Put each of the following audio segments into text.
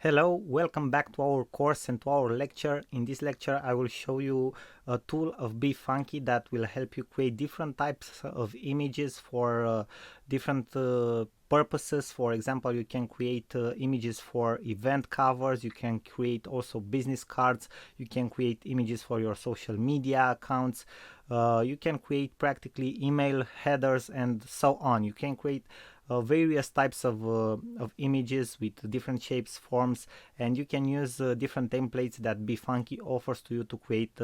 Hello, welcome back to our course and to our lecture. In this lecture I will show you a tool of BeFunky that will help you create different types of images for different purposes. For example, you can create images for event covers, you can create also business cards, you can create images for your social media accounts, you can create practically email headers and so on. You can create various types of images with different shapes, forms, and you can use different templates that BeFunky offers to you to create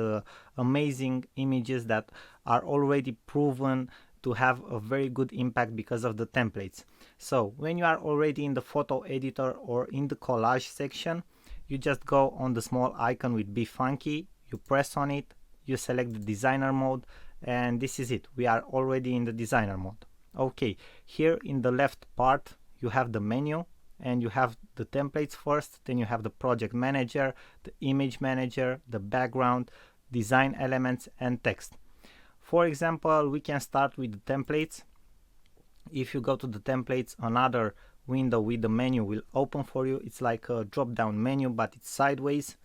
amazing images that are already proven to have a very good impact because of the templates. So when you are already in the photo editor or in the collage section, you just go on the small icon with BeFunky, you press on it, you select the designer mode, and this is it. We are already in the designer mode. Okay, here in the left part you have the menu and you have the templates first, then you have the project manager, the image manager, the background, design elements, and text. For example, we can start with the templates. If you go to the templates, another window with the menu will open for you. It's like a drop down menu, but it's sideways,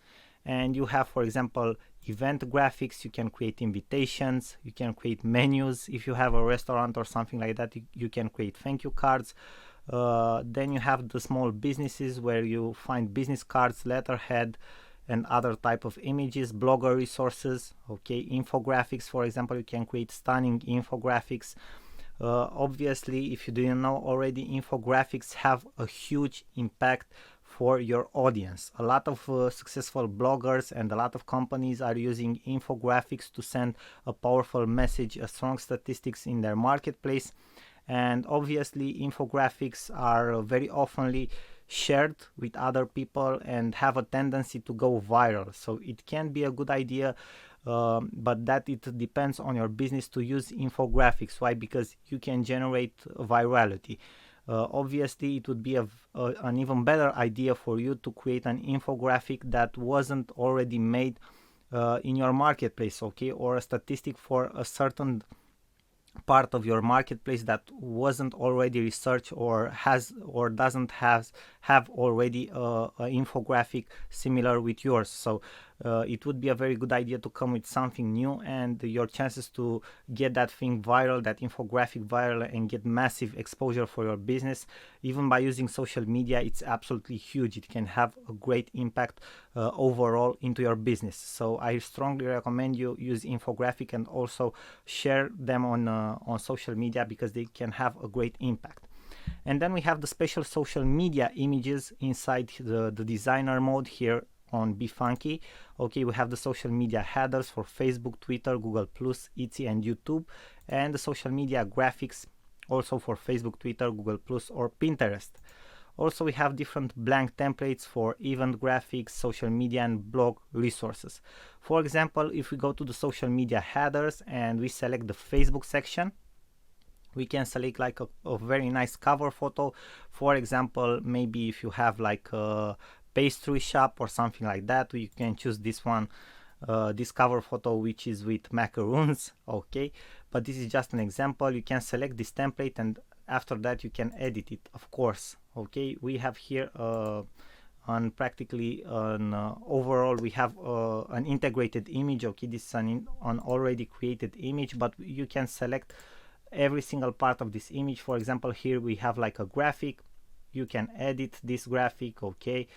and you have, for example, event graphics. You can create invitations, you can create menus. If you have a restaurant or something like that, you can create thank you cards. Then you have the small businesses where you find business cards, letterhead, and other type of images, blogger resources, okay, infographics. For example, you can create stunning infographics. Obviously, if you didn't know already, infographics have a huge impact for your audience. A lot of successful bloggers and a lot of companies are using infographics to send a powerful message, a strong statistics in their marketplace. And obviously infographics are very oftenly shared with other people and have a tendency to go viral. So it can be a good idea, but that it depends on your business to use infographics. Why? Because you can generate virality. Obviously, it would be an even better idea for you to create an infographic that wasn't already made in your marketplace, okay, or a statistic for a certain part of your marketplace that wasn't already researched or has or doesn't have already an infographic similar with yours. So it would be a very good idea to come with something new, and your chances to get that thing viral, that infographic viral, and get massive exposure for your business, even by using social media, it's absolutely huge. It can have a great impact overall into your business. So I strongly recommend you use infographic and also share them on social media, because they can have a great impact. And then we have the special social media images inside the designer mode here on BeFunky. Okay, we have the social media headers for Facebook, Twitter, Google+, Etsy, and YouTube, and the social media graphics also for Facebook, Twitter, Google+, or Pinterest. Also, we have different blank templates for event graphics, social media, and blog resources. For example, if we go to the social media headers and we select the Facebook section, we can select like a very nice cover photo. For example, maybe if you have like a pastry shop or something like that, you can choose this one, this cover photo, which is with macaroons, okay, but this is just an example. You can select this template and after that you can edit it, of course. Okay, we have here on practically an overall we have an integrated image. Okay, this is an already created image, but you can select every single part of this image. For example, here we have like a graphic. You can edit this graphic, okay.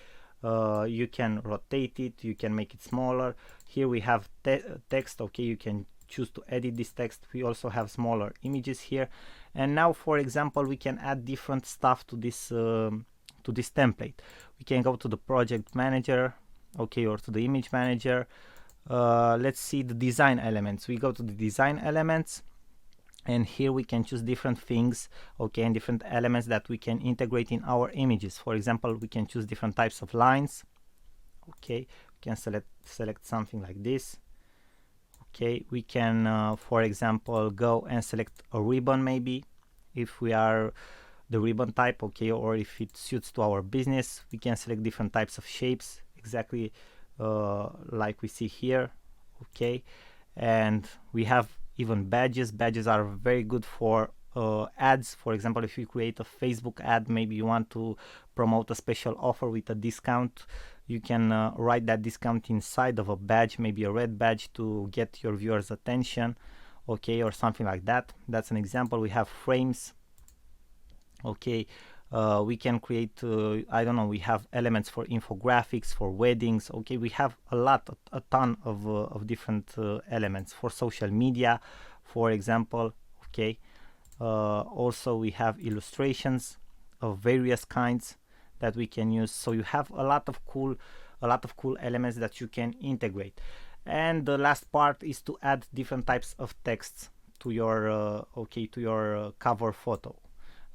You can rotate it, you can make it smaller. Here we have text, okay, you can choose to edit this text. We also have smaller images here. And now, for example, we can add different stuff to this template. We can go to the project manager, okay, or to the image manager. Let's see the design elements. We go to the design elements, and here we can choose different things, okay, and different elements that we can integrate in our images. For example, we can choose different types of lines, okay. We can select something like this, okay. We can for example go and select a ribbon, maybe if we are the ribbon type, okay, or if it suits to our business. We can select different types of shapes, exactly like we see here, okay. And we have even badges. Badges are very good for ads. For example, if you create a Facebook ad, maybe you want to promote a special offer with a discount, you can write that discount inside of a badge, maybe a red badge, to get your viewers' attention, okay, or something like that. That's an example. We have frames, okay. We can create, I don't know, we have elements for infographics, for weddings, okay. We have a ton of different elements for social media, for example, okay. Also we have illustrations of various kinds that we can use. So you have a lot of cool elements that you can integrate. And the last part is to add different types of texts to your cover photo,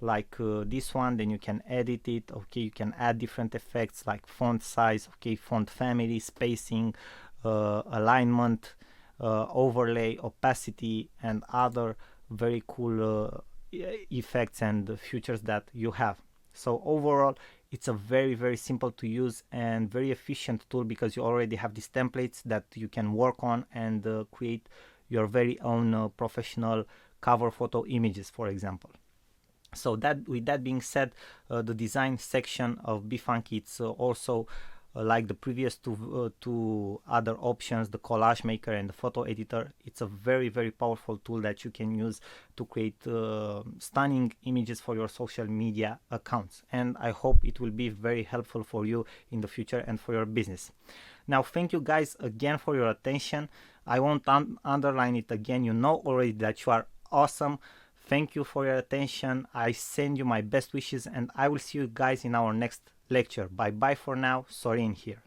like this one. Then you can edit it, okay. You can add different effects like font size, okay, font family, spacing, alignment, overlay, opacity, and other very cool effects and features that you have. So overall, it's a very simple to use and very efficient tool, because you already have these templates that you can work on and create your very own professional cover photo images, for example. So that, with that being said, the design section of BeFunky, it's also like the previous two other options, the Collage Maker and the Photo Editor. It's a very powerful tool that you can use to create stunning images for your social media accounts, and I hope it will be very helpful for you in the future and for your business. Now, thank you guys again for your attention. I won't underline it again. You know already that you are awesome. Thank you for your attention. I send you my best wishes, and I will see you guys in our next lecture. Bye bye for now. Sorin here.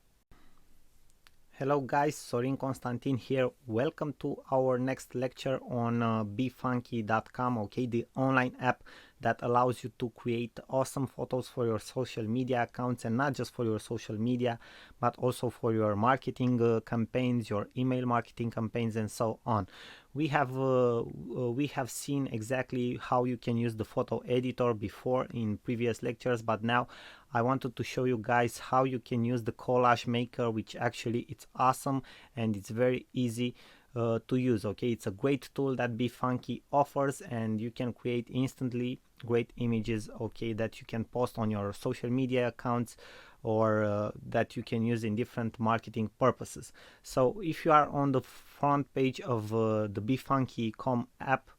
Hello guys, Sorin Constantin here. Welcome to our next lecture on BeFunky.com, okay, the online app that allows you to create awesome photos for your social media accounts, and not just for your social media, but also for your marketing campaigns, your email marketing campaigns, and so on. We have seen exactly how you can use the photo editor before in previous lectures, but now I wanted to show you guys how you can use the Collage Maker, which actually it's awesome and it's very easy to use, okay. It's a great tool that BeFunky offers, and you can create instantly great images, okay, that you can post on your social media accounts, or that you can use in different marketing purposes. So if you are on the front page of the BeFunky.com app,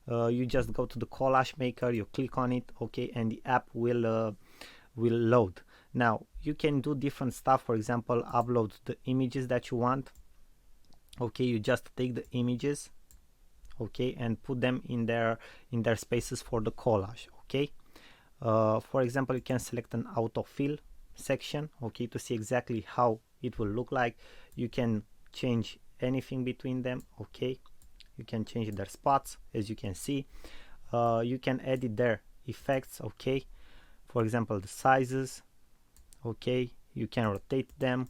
you just go to the Collage Maker, you click on it, okay, and the app will load. Now you can do different stuff. For example, upload the images that you want, okay. You just take the images, okay, and put them in their spaces for the collage, okay. For example, you can select an autofill section, okay, to see exactly how it will look like. You can change anything between them, okay. You can change their spots, as you can see. You can edit their effects, okay. For example, the sizes, okay. You can rotate them,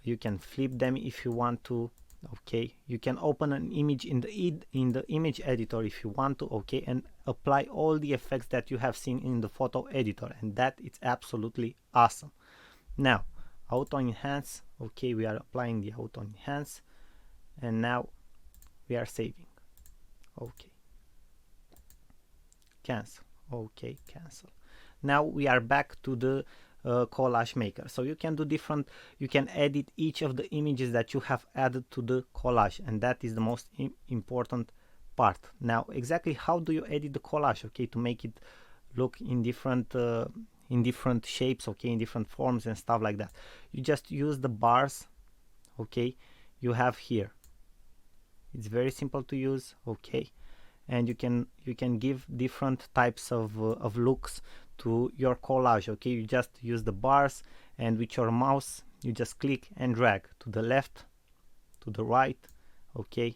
you can flip them if you want to, okay. You can open an image in the image editor if you want to, okay, and apply all the effects that you have seen in the photo editor, and that it's absolutely awesome. Now auto enhance, okay, we are applying the auto enhance, and now we are saving, okay. Cancel, okay, cancel. Now we are back to the Collage Maker. So you can do different, you can edit each of the images that you have added to the collage, and that is the most important part. Now exactly how do you edit the collage, okay, to make it look in different shapes, okay, in different forms and stuff like that? You just use the bars, okay, you have here. It's very simple to use, okay, and you can give different types of looks to your collage, okay. You just use the bars, and with your mouse you just click and drag to the left, to the right, okay,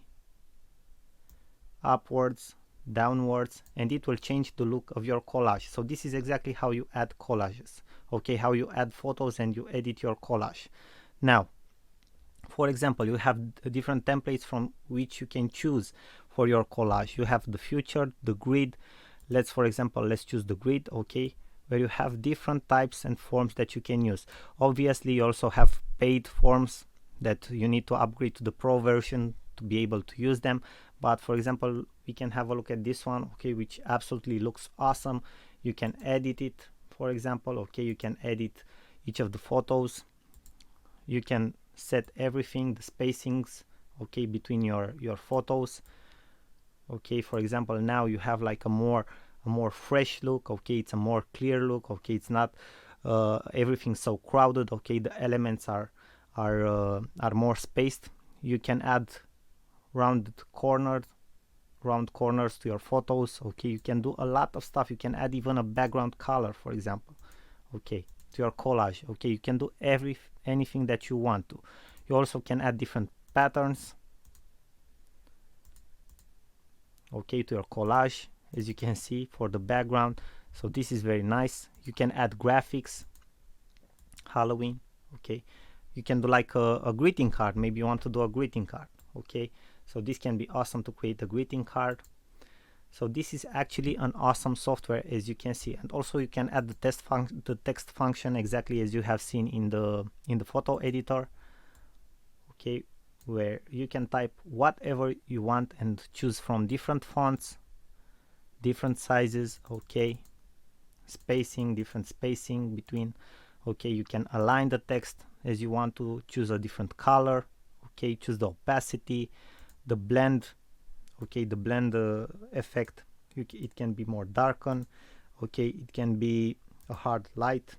upwards, downwards, and it will change the look of your collage. So this is exactly how you add collages, okay, how you add photos and you edit your collage. Now for example, you have different templates from which you can choose for your collage. You have the future, the grid. For example, let's choose the grid, okay, where you have different types and forms that you can use. Obviously you also have paid forms that you need to upgrade to the pro version to be able to use them, but for example we can have a look at this one, okay, which absolutely looks awesome. You can edit it, for example, okay, you can edit each of the photos, you can set everything, the spacings, okay, between your photos. Okay, for example, now you have like a more fresh look, okay, it's a more clear look, okay, it's not everything so crowded, okay, the elements are more spaced. You can add round corners to your photos, okay, you can do a lot of stuff. You can add even a background color, for example, okay, to your collage, okay, you can do anything that you want to. You also can add different patterns, okay, to your collage, as you can see, for the background. So this is very nice. You can add graphics, Halloween, okay, you can do like a greeting card. Maybe you want to do a greeting card, okay, so this can be awesome to create a greeting card. So this is actually an awesome software, as you can see. And also you can add the text function exactly as you have seen in the photo editor, okay, where you can type whatever you want and choose from different fonts, different sizes, okay, spacing, different spacing between, okay, you can align the text as you want to, choose a different color, okay, choose the opacity, the blend, okay, the blend effect, it can be more darken, okay, it can be a hard light.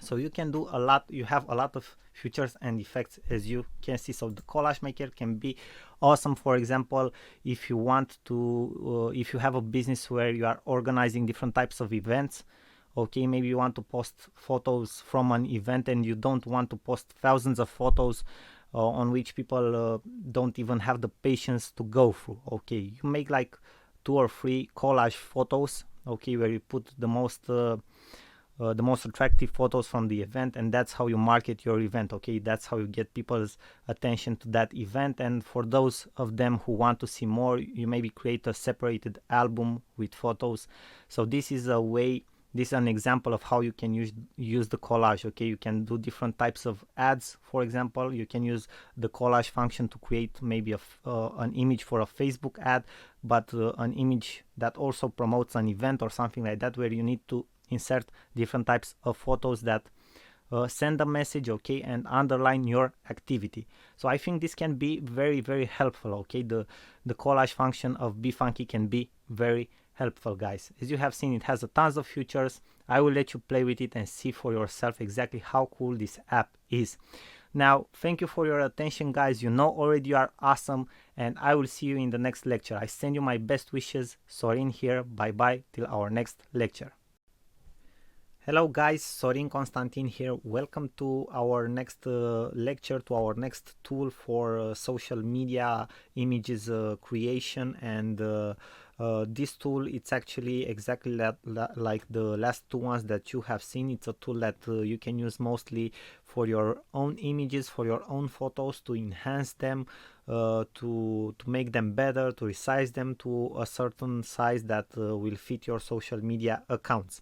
So you can do a lot, you have a lot of features and effects, as you can see. So the Collage Maker can be awesome, for example, if you want to if you have a business where you are organizing different types of events, okay, maybe you want to post photos from an event and you don't want to post thousands of photos on which people don't even have the patience to go through, okay, you make like 2 or 3 collage photos, okay, where you put the most attractive photos from the event, and that's how you market your event, okay, that's how you get people's attention to that event. And for those of them who want to see more, you maybe create a separated album with photos. So this is a way, this is an example of how you can use the collage, okay, you can do different types of ads. For example, you can use the collage function to create maybe an image for a Facebook ad, but an image that also promotes an event or something like that, where you need to insert different types of photos that send a message, okay, and underline your activity. So I think this can be very, very helpful, okay, the collage function of BeFunky can be very helpful, guys. As you have seen, it has a tons of features. I will let you play with it and see for yourself exactly how cool this app is. Now, thank you for your attention, guys. You know already you are awesome, and I will see you in the next lecture. I send you my best wishes. Sorin here. Bye bye till our next lecture. Hello guys, Sorin Constantin here. Welcome to our next lecture, to our next tool for social media images creation. And this tool, it's actually exactly like the last 2 ones that you have seen. It's a tool that you can use mostly for your own images, for your own photos, to enhance them, to make them better, to resize them to a certain size that will fit your social media accounts.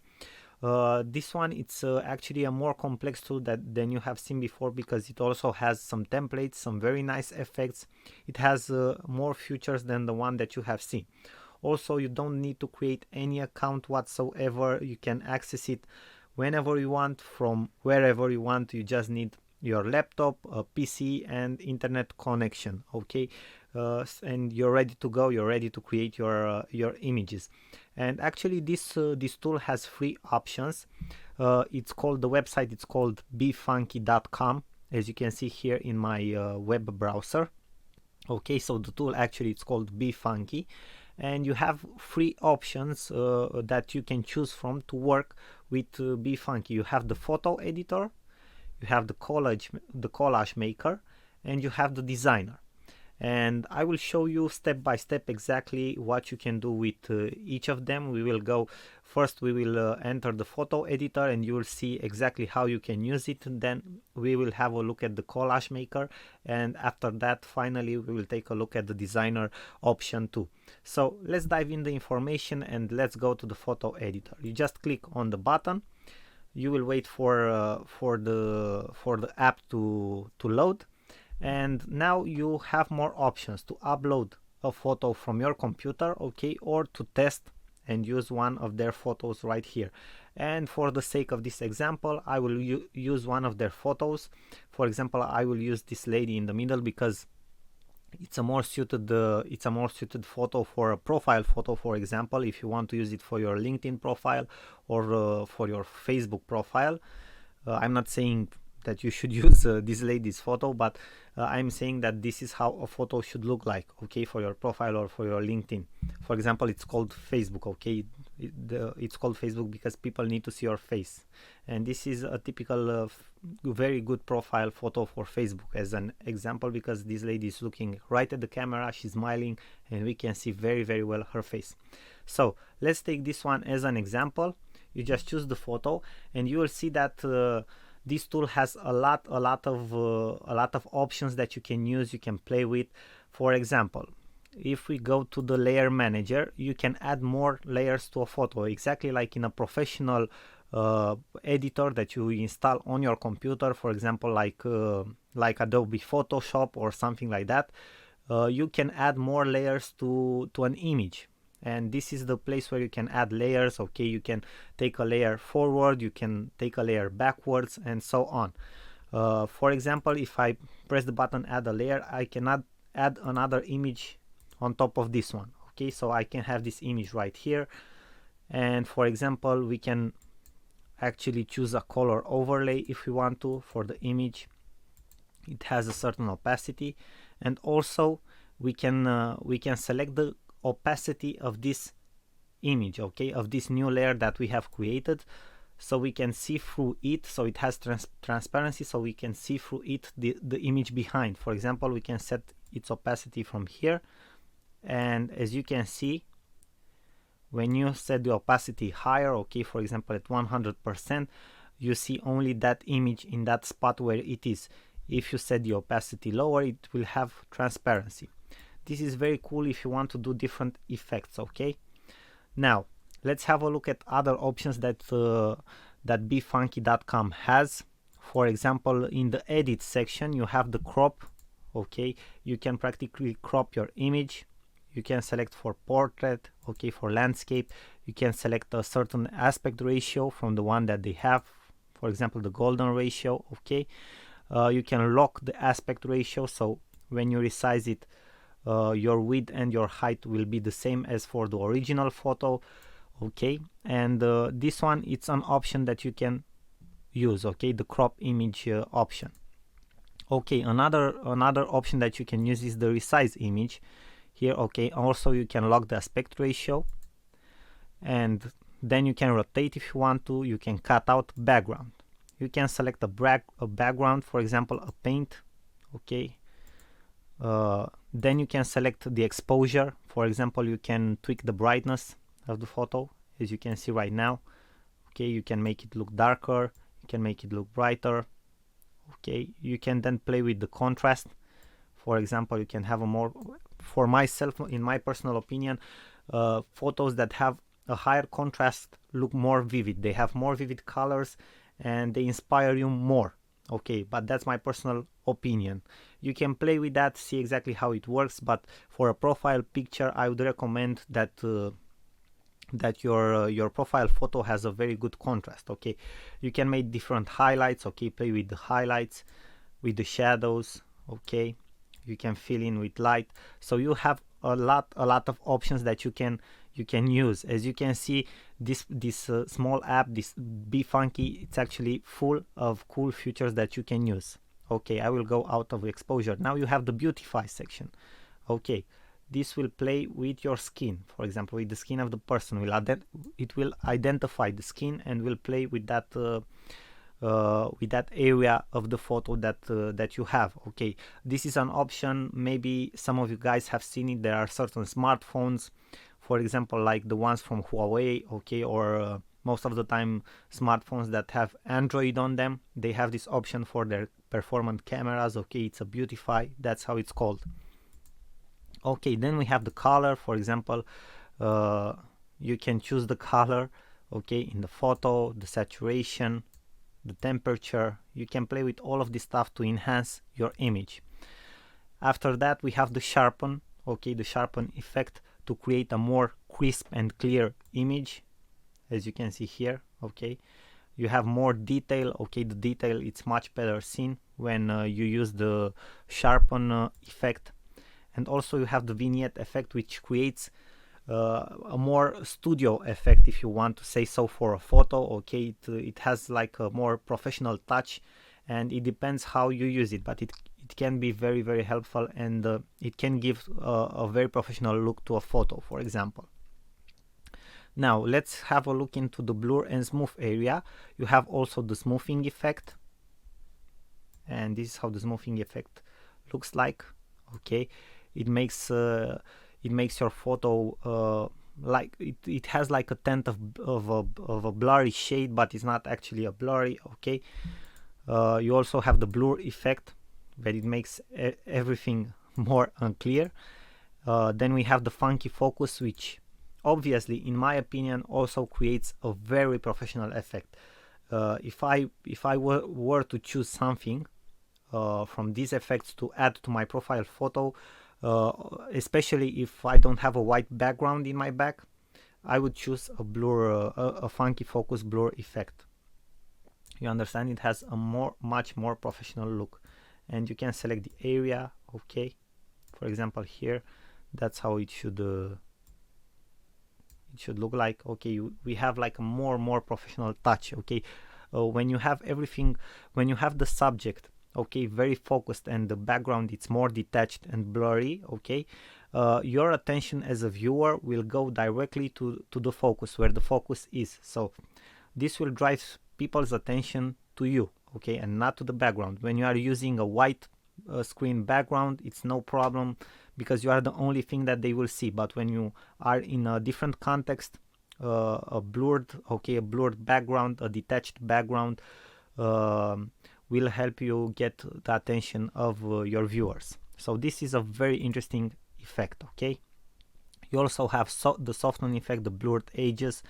This one, it's actually a more complex tool than you have seen before, because it also has some templates, some very nice effects. It has more features than the one that you have seen. Also, you don't need to create any account whatsoever. You can access it whenever you want, from wherever you want. You just need your laptop, a PC, and internet connection, okay, and you're ready to go. You're ready to create your images. And actually, this tool has 3 options. It's called, the website, it's called befunky.com, as you can see here in my web browser. Okay, so the tool actually, it's called BeFunky, and you have 3 options that you can choose from to work with BeFunky. You have the photo editor, you have the collage maker, and you have the designer. And I will show you step by step exactly what you can do with each of them. We will go first, we will enter the photo editor, and you will see exactly how you can use it. And then we will have a look at the collage maker, and after that, finally, we will take a look at the designer option too. So let's dive in the information and let's go to the photo editor. You just click on the button. You will wait for the app to load. And now you have more options to upload a photo from your computer, okay, or to test and use one of their photos right here. And for the sake of this example, I will use one of their photos. For example, I will use this lady in the middle because it's a more suited photo for a profile photo. For example, if you want to use it for your LinkedIn profile or for your Facebook profile. I'm not saying that you should use this lady's photo, but I'm saying that this is how a photo should look like, okay, for your profile or for your LinkedIn. For example, it's called Facebook, okay, it's called Facebook because people need to see your face, and this is a typical very good profile photo for Facebook as an example, because this lady is looking right at the camera, she's smiling, and we can see very well her face. So let's take this one as an example. You just choose the photo and you will see that this tool has a lot of options that you can use, you can play with. For example, if we go to the layer manager, you can add more layers to a photo, exactly like in a professional editor that you install on your computer, for example, like Adobe Photoshop or something like that. You can add more layers to an image, and this is the place where you can add layers. Okay, you can take a layer forward, you can take a layer backwards, and so on. For example, if I press the button add a layer, I cannot add another image on top of this one. Okay, so I can have this image right here, and for example, we can actually choose a color overlay if we want to for the image. It has a certain opacity, and also we can select the opacity of this image, okay, of this new layer that we have created, so we can see through it. So it has transparency, so we can see through it the image behind. For example, we can set its opacity from here, and as you can see, when you set the opacity higher, okay, for example at 100%, you see only that image in that spot where it is. If you set the opacity lower, it will have transparency. This is very cool if you want to do different effects, okay? Now, let's have a look at other options that BeFunky.com has. For example, in the edit section, you have the crop, okay? You can practically crop your image. You can select for portrait, okay, for landscape. You can select a certain aspect ratio from the one that they have, for example, the golden ratio, okay? You can lock the aspect ratio, so when you resize it, your width and your height will be the same as for the original photo, okay? And this one, it's an option that you can use, okay, the crop image option. Okay, another option that you can use is the resize image here, okay. Also, you can lock the aspect ratio, and then you can rotate if you want to. You can cut out background. You can select a background, for example, a paint, okay. Then you can select the exposure. For example, you can tweak the brightness of the photo, as you can see right now. Okay, you can make it look darker, you can make it look brighter. Okay, you can then play with the contrast. For example, you can have a more, for myself, in my personal opinion, photos that have a higher contrast look more vivid. They have more vivid colors and they inspire you more. Okay, but that's my personal opinion. You can play with that, see exactly how it works, but for a profile picture, I would recommend that your profile photo has a very good contrast. Okay, you can make different highlights. Okay, play with the highlights, with the shadows. Okay, you can fill in with light. So you have a lot of options that you can use. As you can see, this small app, this BeFunky, it's actually full of cool features that you can use. Okay, I will go out of exposure. Now you have the Beautify section. Okay, this will play with your skin. For example, with the skin of the person, it will identify the skin and will play with that area of the photo that you have. Okay, this is an option. Maybe some of you guys have seen it. There are certain smartphones, for example, like the ones from Huawei, okay, or most of the time smartphones that have Android on them, they have this option for their performant cameras. Okay, it's a Beautify, that's how it's called. Okay, then we have the color. For example, you can choose the color, okay, in the photo, the saturation, the temperature. You can play with all of this stuff to enhance your image. After that, we have the sharpen. okay, the sharpen effect, to create a more crisp and clear image, as you can see here. Okay, you have more detail. Okay, the detail, it's much better seen when you use the sharpen effect. And also you have the vignette effect, which creates a more studio effect, if you want to say so, for a photo. Okay, it has like a more professional touch, and it depends how you use it, but it can be very, very helpful, and it can give a very professional look to a photo, for example. Now let's have a look into the blur and smooth area. You have also the smoothing effect, and this is how the smoothing effect looks like. Okay, it makes your photo like it has like a tint of a blurry shade, but it's not actually a blurry. Okay, you also have the blur effect, but it makes everything more unclear. Then we have the funky focus, which obviously, in my opinion, also creates a very professional effect. If I were to choose something from these effects to add to my profile photo, especially if I don't have a white background in my back, I would choose a blur, a funky focus blur effect. You understand? It has a much more professional look, and you can select the area. Okay, for example here, that's how it should look like. Okay, we have like a more professional touch. Okay, when you have everything, when you have the subject, okay, very focused, and the background, it's more detached and blurry. Okay, your attention as a viewer will go directly to the focus, where the focus is. So this will drive people's attention to you, okay, and not to the background. When you are using a white screen background, it's no problem, because you are the only thing that they will see. But when you are in a different context, a blurred background, a detached background, will help you get the attention of your viewers. So this is a very interesting effect. Okay, you also have the soften effect, the blurred edges,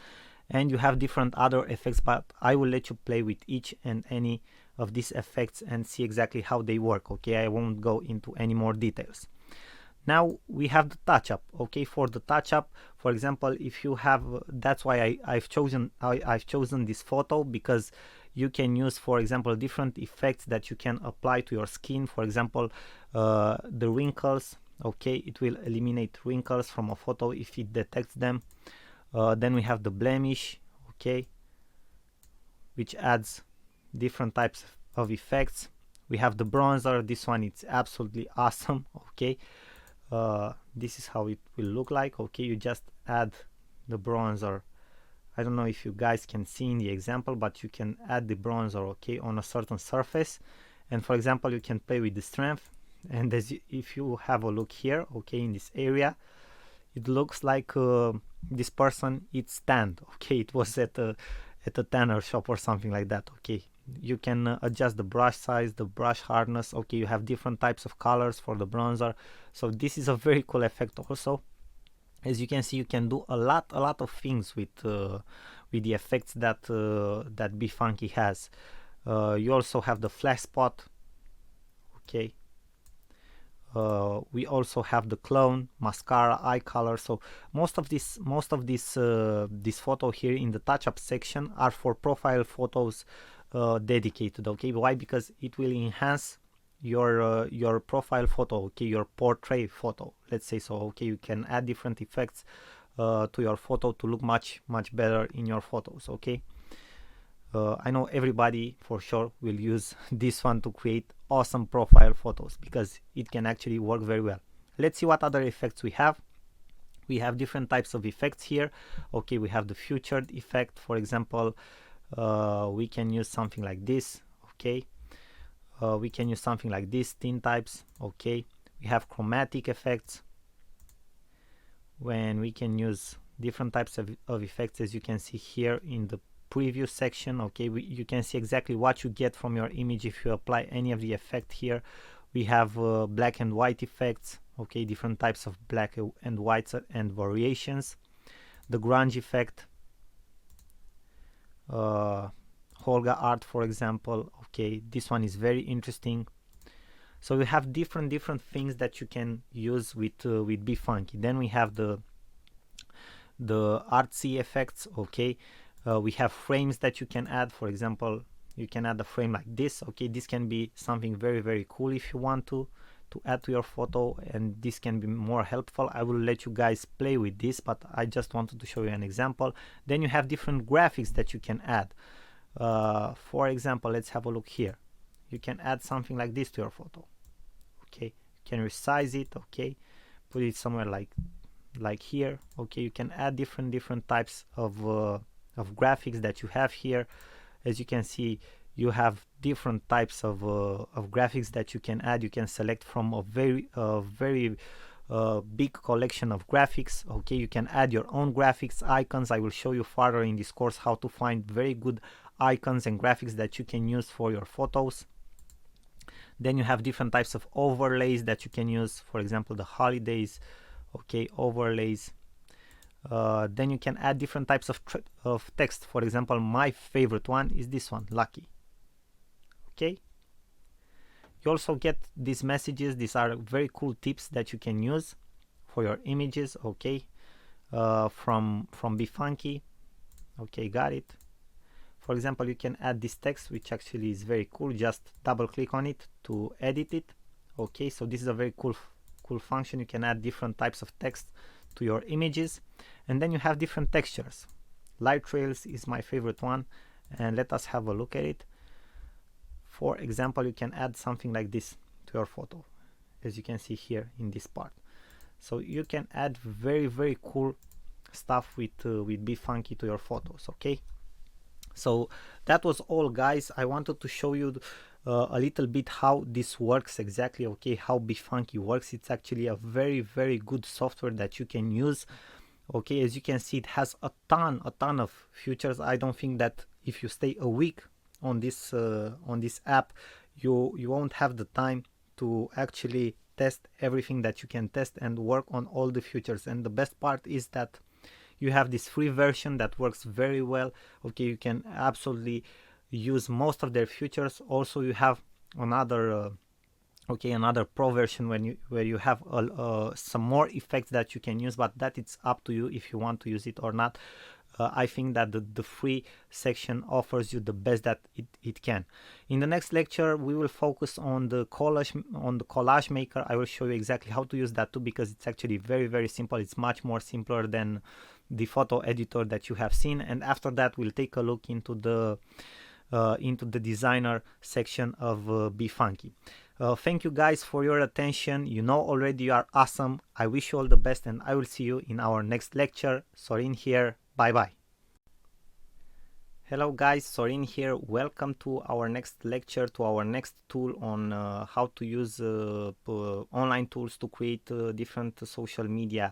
and you have different other effects, but I will let you play with each and any of these effects and see exactly how they work. Okay, I won't go into any more details. Now we have the touch up. Okay, for the touch up, for example, if you have, that's why I've chosen this photo, because you can use, for example, different effects that you can apply to your skin. For example, the wrinkles. Okay, it will eliminate wrinkles from a photo if it detects them. Then we have the blemish, okay, which adds different types of effects. We have the bronzer. This one, it's absolutely awesome. Okay, this is how it will look like. Okay, you just add the bronzer. I don't know if you guys can see in the example, but you can add the bronzer, okay, on a certain surface. And for example, you can play with the strength, and if you have a look here, okay, in this area, it looks like this person, it's tanned. Okay, it was at a tanner shop or something like that. Okay, you can adjust the brush size, the brush hardness. Okay, you have different types of colors for the bronzer. So this is a very cool effect also. As you can see, you can do a lot of things with the effects that BeFunky has. You also have the flash spot. Okay, we also have the clone, mascara, eye color. So most of this photo here in the touch up section are for profile photos dedicated. Okay, why? Because it will enhance your profile photo, okay, your portrait photo, let's say so. Okay, you can add different effects to your photo to look much better in your photos. Okay, I know everybody for sure will use this one to create awesome profile photos, because it can actually work very well. Let's see what other effects we have. We have different types of effects here. Okay, we have the featured effect. For example, we can use something like this. Okay, we can use something like this, tint types. Okay, we have chromatic effects, when we can use different types of effects, as you can see here in the preview section. Okay, you can see exactly what you get from your image if you apply any of the effect here. We have black and white effects. Okay, different types of black and whites and variations. The grunge effect, Holga art, for example. Okay, this one is very interesting. So we have different things that you can use with BeFunky. Then we have the artsy effects. Okay, we have frames that you can add. For example, you can add a frame like this. Okay, this can be something very cool if you want to add to your photo, and this can be more helpful. I will let you guys play with this, but I just wanted to show you an example. Then you have different graphics that you can add. For example, let's have a look here. You can add something like this to your photo. Okay, you can resize it. Okay, put it somewhere like here. Okay, you can add different types of graphics that you have here. As you can see, you have different types of graphics that you can add. You can select from a very big collection of graphics. Okay, you can add your own graphics, icons. I will show you further in this course how to find very good icons and graphics that you can use for your photos. Then you have different types of overlays that you can use, for example the holidays. Okay, overlays. Then you can add different types of text. For example, my favorite one is this one, lucky. Okay, you also get these messages. These are very cool tips that you can use for your images. Okay, from BeFunky. Okay, got it. For example, you can add this text, which actually is very cool. Just double click on it to edit it. Okay, so this is a very cool function. You can add different types of text to your images. And then you have different textures. Light trails is my favorite one, and let us have a look at it. For example, you can add something like this to your photo, as you can see here in this part. So you can add very cool stuff with BeFunky to your photos. Okay, so that was all, guys. I wanted to show you a little bit how this works exactly. Okay, how BeFunky works. It's actually a very good software that you can use. Okay, as you can see, it has a ton of features. I don't think that if you stay a week on this app, you won't have the time to actually test everything that you can test and work on all the features. And the best part is that you have this free version that works very well. Okay, you can absolutely use most of their features. Also, you have another another pro version where you have some more effects that you can use, but that it's up to you if you want to use it or not. I think that the free section offers you the best that it can. In the next lecture, we will focus on the Collage Maker. I will show you exactly how to use that too, because it's actually very simple. It's much more simpler than the photo editor that you have seen. And after that, we'll take a look into the designer section of BeFunky. Thank you guys for your attention. You know already you are awesome. I wish you all the best, and I will see you in our next lecture. Sorin here. Bye bye. Hello guys, Sorin here. Welcome to our next lecture, to our next tool on how to use online tools to create different social media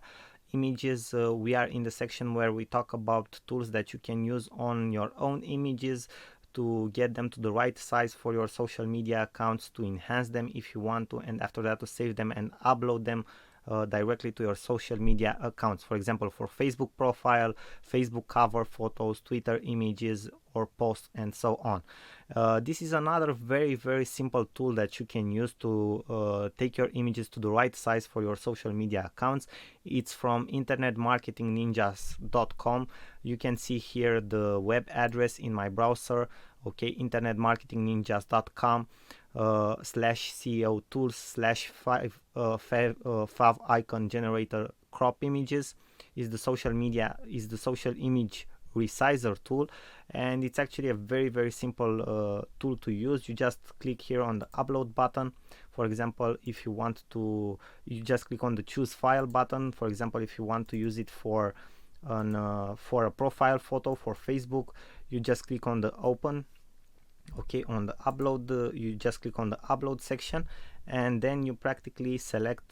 images. We are in the section where we talk about tools that you can use on your own images to get them to the right size for your social media accounts, to enhance them if you want to, and after that to save them and upload them directly to your social media accounts. For example, for Facebook profile, Facebook cover photos, Twitter images or posts, and so on. This is another very simple tool that you can use to take your images to the right size for your social media accounts. It's from internetmarketingninjas.com. You can see here the web address in my browser. Okay, internetmarketingninjas.com /CEO tools /fav icon generator crop images is the social image resizer tool, and it's actually a very simple tool to use. You just click here on the upload button. For example, if you want to, you just click on the choose file button. For example, if you want to use it for a profile photo for Facebook, you just click on the open. Okay, on the upload, you just click on the upload section, and then you practically select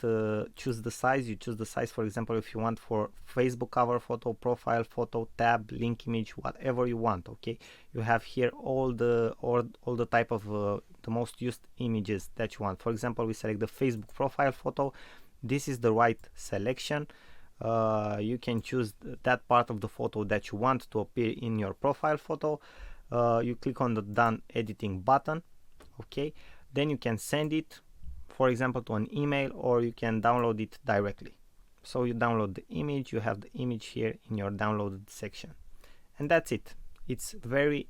choose the size. You choose the size, for example, if you want for Facebook cover photo, profile photo, tab, link image, whatever you want. Okay, you have here all the type of the most used images that you want. For example, we select the Facebook profile photo. This is the right selection. You can choose that part of the photo that you want to appear in your profile photo. You click on the done editing button. Okay, then you can send it. for example, to an email, or you can download it directly. So you download the image, you have the image here in your downloaded section, and that's it. It's very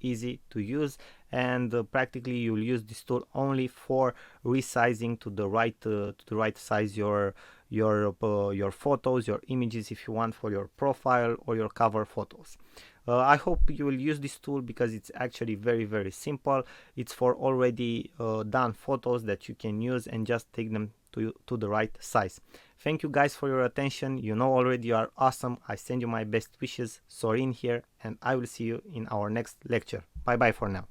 easy to use, and practically you'll use this tool only for resizing to the right size your photos, your images, if you want, for your profile or your cover photos. I hope you will use this tool because it's actually very simple. It's for already done photos that you can use and just take them to the right size. Thank you guys for your attention. You know already you are awesome. I send you my best wishes. Sorin here, and I will see you in our next lecture. Bye bye for now.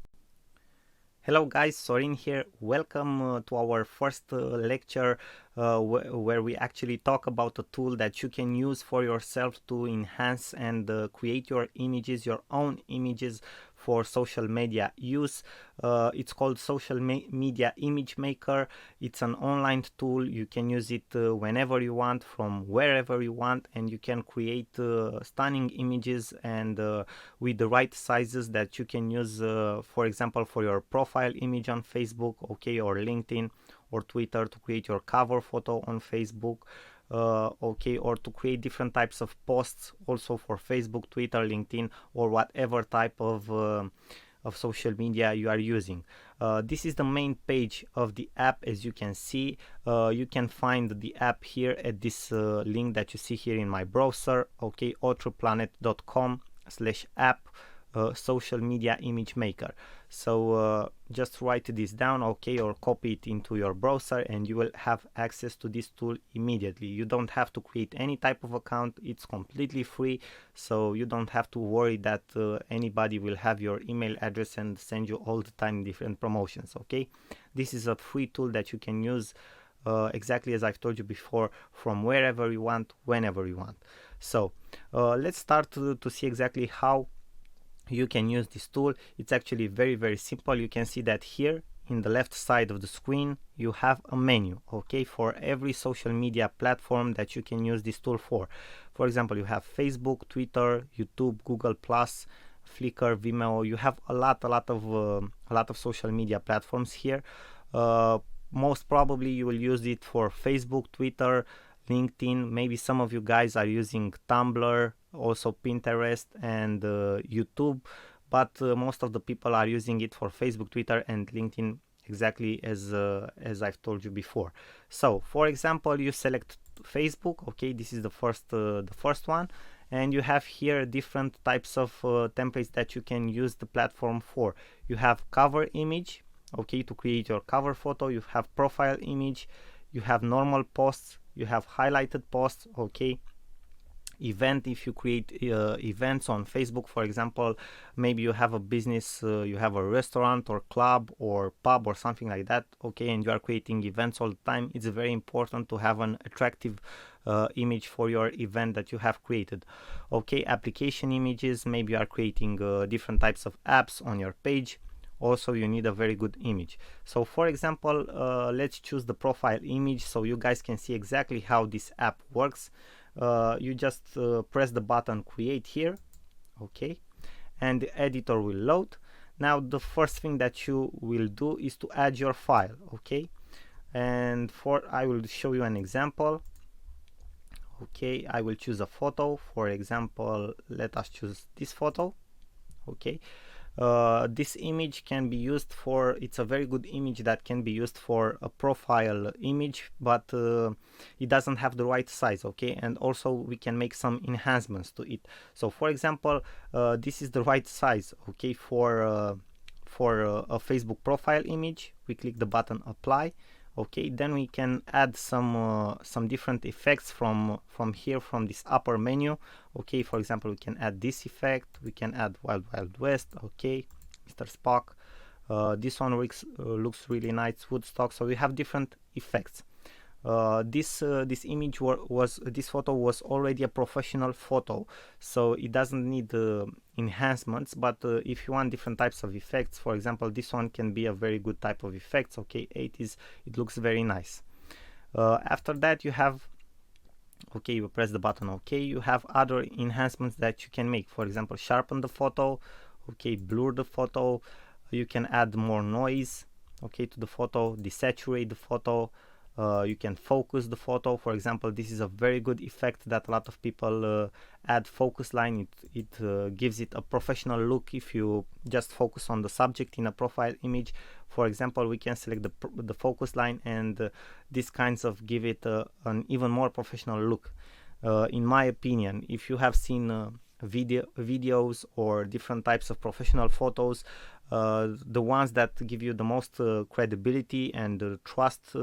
Hello guys, Sorin here. Welcome to our first lecture where we actually talk about a tool that you can use for yourself to enhance and create your images, your own images for social media use. It's called Social Media Image Maker. It's an online tool. You can use it whenever you want, from wherever you want, and you can create stunning images and with the right sizes that you can use, for example, for your profile image on Facebook, okay, or LinkedIn or Twitter, to create your cover photo on Facebook, okay, or to create different types of posts also for Facebook, Twitter, LinkedIn, or whatever type of social media you are using. This is the main page of the app. As you can see, you can find the app here at this link that you see here in my browser, okay, authorplanet.com/app. Social media image maker. So just write this down, okay, or copy it into your browser, and you will have access to this tool immediately. You don't have to create any type of account. It's completely free, so you don't have to worry that anybody will have your email address and send you all the time different promotions, okay. This is a free tool that you can use exactly as I've told you before, from wherever you want, whenever you want. So let's start to see exactly how you can use this tool. It's actually very simple. You can see that here in the left side of the screen you have a menu, okay, for every social media platform that you can use this tool for. For example, you have Facebook, Twitter, YouTube, Google Plus, Flickr, Vimeo. You have a lot of social media platforms here. Most probably you will use it for Facebook, Twitter, LinkedIn. Maybe some of you guys are using Tumblr, also Pinterest and YouTube, but most of the people are using it for Facebook, Twitter, and LinkedIn, exactly as I've told you before. So, for example, you select Facebook. Okay, this is the first one, and you have here different types of templates that you can use the platform for. You have cover image, okay, to create your cover photo. You have profile image. You have normal posts. You have highlighted posts, okay. Event, if you create events on Facebook, for example, maybe you have a business, you have a restaurant or club or pub or something like that, okay, and you are creating events all the time. It's very important to have an attractive image for your event that you have created, okay. Application images, maybe you are creating different types of apps on your page. Also, you need a very good image. So for example, let's choose the profile image so you guys can see exactly how this app works. You just press the button create here, okay, and the editor will load. Now the first thing that you will do is to add your file, okay, and I will show you an example. Okay, I will choose a photo. For example, let us choose this photo, okay. This image can be used for, it's a very good image that can be used for a profile image, but it doesn't have the right size, okay, and also we can make some enhancements to it. So for example, this is the right size, okay, for a Facebook profile image. We click the button apply, okay, then we can add some different effects from here, from this upper menu, okay. For example, we can add this effect, we can add Wild Wild West, okay, Mr. Spock. This one looks really nice, Woodstock. So we have different effects. This image this photo was already a professional photo, so it doesn't need enhancements. But if you want different types of effects, for example, this one can be a very good type of effects, okay. 80s, it looks very nice. After that, you have, okay, you press the button okay, you have other enhancements that you can make. For example, sharpen the photo, okay, blur the photo, you can add more noise, okay, to the photo, desaturate the photo. You can focus the photo. For example, this is a very good effect that a lot of people add focus line. It gives it a professional look if you just focus on the subject in a profile image. For example, we can select the focus line, and these kinds of give it an even more professional look. In my opinion, if you have seen videos or different types of professional photos, the ones that give you the most credibility and trust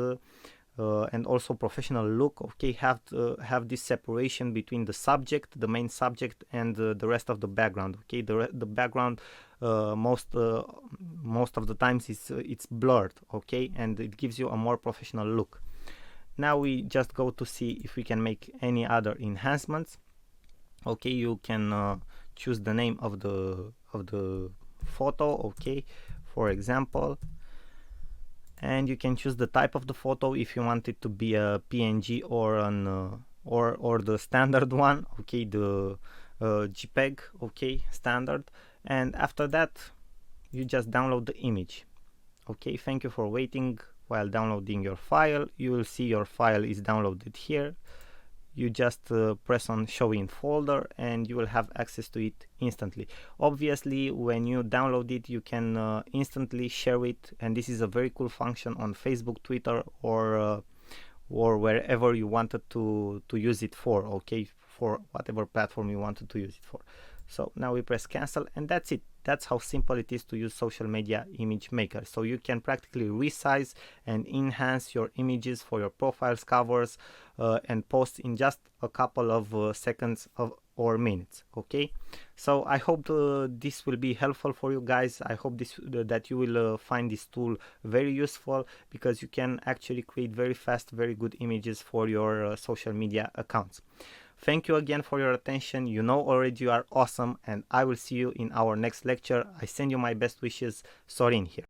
and also professional look, okay, have this separation between the subject, the main subject, and the rest of the background. Okay, the background most of the times it's blurred, okay, and it gives you a more professional look. Now we just go to see if we can make any other enhancements. Okay, you can choose the name of the photo, okay, for example, and you can choose the type of the photo if you want it to be a PNG or an or the standard one, okay, the JPEG, okay, standard. And after that you just download the image. Okay, thank you for waiting while downloading your file. You will see your file is downloaded here. You just press on show in folder and you will have access to it instantly. Obviously, when you download it, you can instantly share it, and this is a very cool function on Facebook, Twitter, or wherever you wanted to use it for, okay, for whatever platform you wanted to use it for. So now we press cancel, and that's it. That's how simple it is to use Social Media Image Maker. So you can practically resize and enhance your images for your profiles, covers, and post in just a couple of seconds or minutes. Okay, so I hope this will be helpful for you guys. I hope that you will find this tool very useful, because you can actually create very fast, very good images for your social media accounts. Thank you again for your attention. You know already you are awesome, and I will see you in our next lecture. I send you my best wishes. Sorin here.